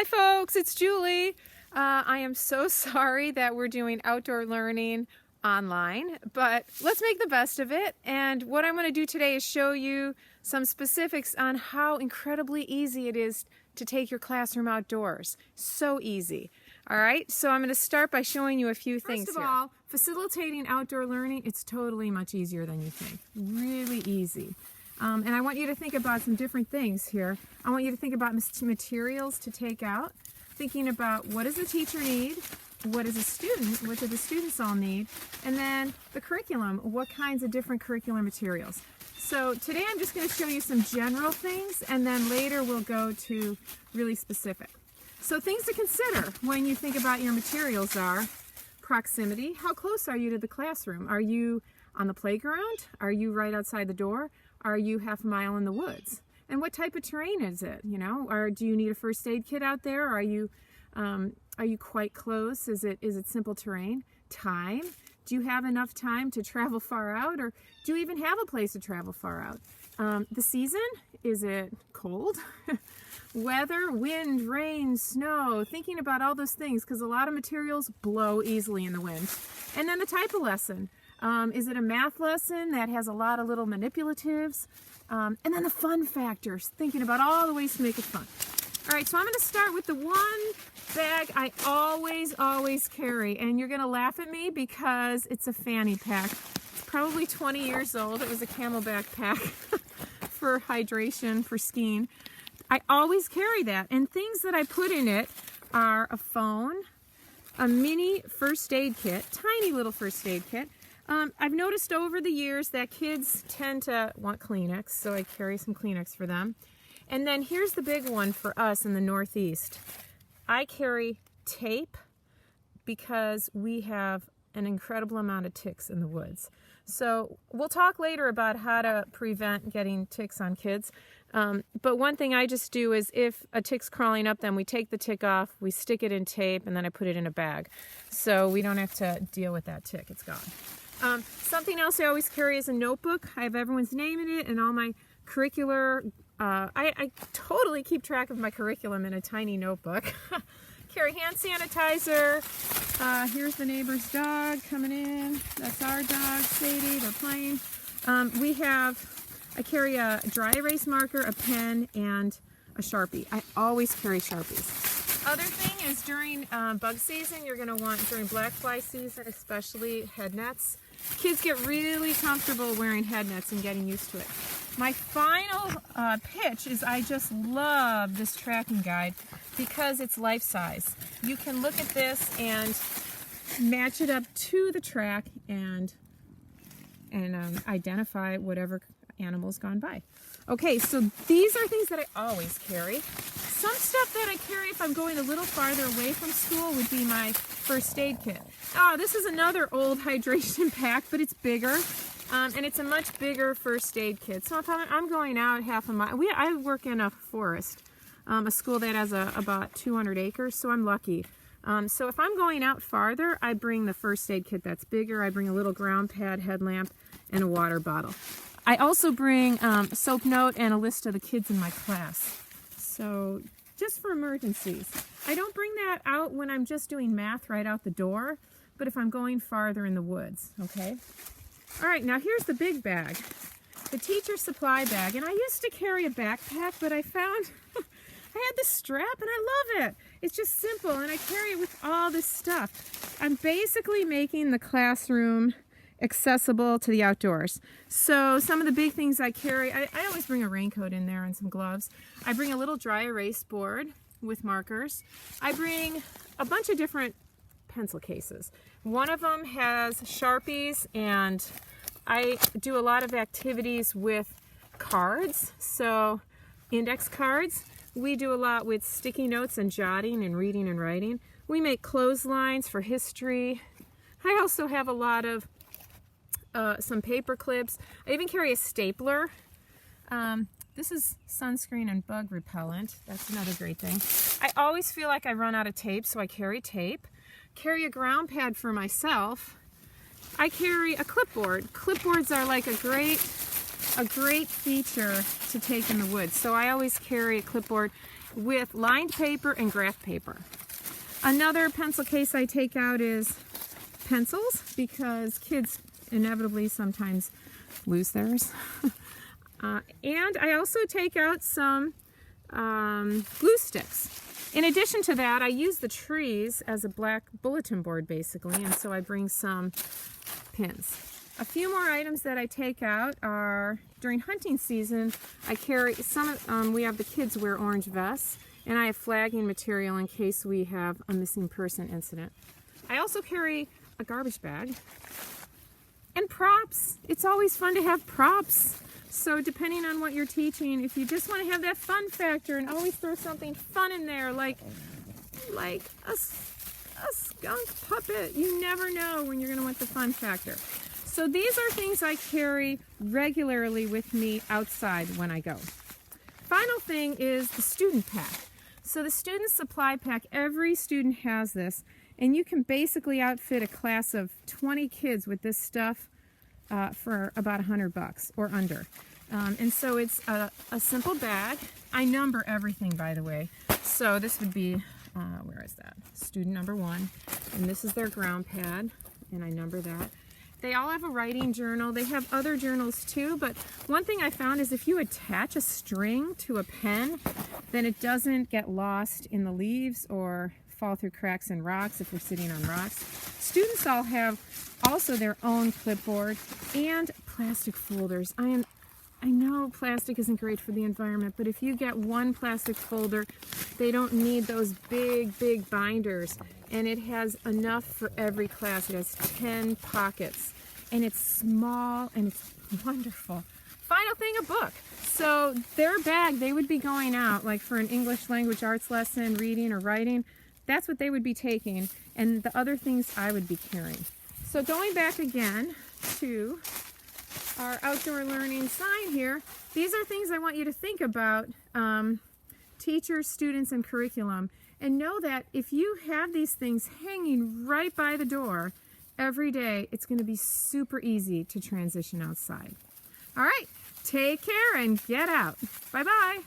Hi folks, it's Julie. I am so sorry that we're doing outdoor learning online, but let's make the best of it. And what I'm going to do today is show you some specifics on how incredibly easy it is to take your classroom outdoors. So easy. All right, so I'm going to start by showing you a few things here. First of all, facilitating outdoor learning, it's totally much easier than you think. Really easy. And I want you to think about some different things here. I want you to think about materials to take out, thinking about what does the teacher need, what do the students all need, and then the curriculum, what kinds of different curricular materials. So today I'm just going to show you some general things, and then later we'll go to really specific. So things to consider when you think about your materials are proximity. How close are you to the classroom? Are you on the playground? Are you right outside the door? Are you half a mile in the woods? And what type of terrain is it? You know, or do you need a first aid kit out there? Are you quite close? Is it simple terrain? Time. Do you have enough time to travel far out, or do you even have a place to travel far out? The season, is it cold? Weather, wind, rain, snow, thinking about all those things, because a lot of materials blow easily in the wind. And then the type of lesson. Is it a math lesson that has a lot of little manipulatives? And then the fun factors, thinking about all the ways to make it fun. All right, so I'm going to start with the one bag I always carry, and you're going to laugh at me because it's a fanny pack. It's probably 20 years old. It was a Camelback pack for hydration, for skiing. I always carry that, and things that I put in it are a phone, a mini first aid kit, tiny little first aid kit. I've noticed over the years that kids tend to want Kleenex, so I carry some Kleenex for them. And then here's the big one for us in the Northeast. I carry tape because we have an incredible amount of ticks in the woods. So we'll talk later about how to prevent getting ticks on kids. But one thing I just do is if a tick's crawling up, then we take the tick off, we stick it in tape, and then I put it in a bag. So we don't have to deal with that tick, it's gone. Something else I always carry is a notebook. I have everyone's name in it and all my curricular. I totally keep track of my curriculum in a tiny notebook. Carry hand sanitizer. Here's the neighbor's dog coming in. That's our dog, Sadie. They're playing. I carry a dry erase marker, a pen, and a Sharpie. I always carry Sharpies. Other thing is during bug season, you're going to want, during black fly season, especially head nets. Kids get really comfortable wearing head nets and getting used to it. My final pitch is I just love this tracking guide because it's life size. You can look at this and match it up to the track and identify whatever animal's gone by. Okay, so these are things that I always carry. Some stuff that I carry if I'm going a little farther away from school would be my first aid kit. Oh, this is another old hydration pack, but it's bigger, and it's a much bigger first aid kit. So if I'm going out half a mile, I work in a forest, a school that has about 200 acres, so I'm lucky. So if I'm going out farther, I bring the first aid kit that's bigger. I bring a little ground pad, headlamp, and a water bottle. I also bring a soap note and a list of the kids in my class. So just for emergencies. I don't bring that out when I'm just doing math right out the door, but if I'm going farther in the woods, okay? All right, now here's the big bag, the teacher supply bag. And I used to carry a backpack, but I found I had this strap and I love it. It's just simple and I carry it with all this stuff. I'm basically making the classroom accessible to the outdoors. So some of the big things I carry, I always bring a raincoat in there and some gloves. I bring a little dry erase board with markers. I bring a bunch of different pencil cases. One of them has Sharpies, and I do a lot of activities with cards, so index cards. We do a lot with sticky notes and jotting and reading and writing. We make clotheslines for history. I also have a lot of some paper clips. I even carry a stapler. This is sunscreen and bug repellent. That's another great thing. I always feel like I run out of tape, so I carry tape. Carry a ground pad for myself. I carry a clipboard. Clipboards are like a great feature to take in the woods. So I always carry a clipboard. with lined paper and graph paper. Another pencil case I take out is pencils, because kids inevitably sometimes lose theirs. And I also take out some glue sticks. In addition to that, I use the trees as a black bulletin board basically, and so I bring some pins. A few more items that I take out are, during hunting season, I carry some, we have the kids wear orange vests, and I have flagging material in case we have a missing person incident. I also carry a garbage bag and props. It's always fun to have props. So depending on what you're teaching, if you just want to have that fun factor and always throw something fun in there, like a skunk puppet, you never know when you're going to want the fun factor. So these are things I carry regularly with me outside when I go. Final thing is the student pack. So the student supply pack, every student has this, and you can basically outfit a class of 20 kids with this stuff for about $100 or under. And so it's a simple bag. I number everything, by the way. So this would be, where is that? Student number 1. And this is their ground pad, and I number that. They all have a writing journal. They have other journals too, but one thing I found is if you attach a string to a pen, then it doesn't get lost in the leaves or fall through cracks and rocks if you're sitting on rocks. Students all have also their own clipboard and plastic folders. I know plastic isn't great for the environment, but if you get one plastic folder, they don't need those big binders. And it has enough for every class. It has 10 pockets. And it's small and it's wonderful. Final thing, a book. So their bag, they would be going out, like for an English language arts lesson, reading or writing. That's what they would be taking. And the other things I would be carrying. So going back again to our outdoor learning sign here, these are things I want you to think about, teachers, students, and curriculum. And know that if you have these things hanging right by the door every day, it's going to be super easy to transition outside. All right, take care and get out. Bye-bye.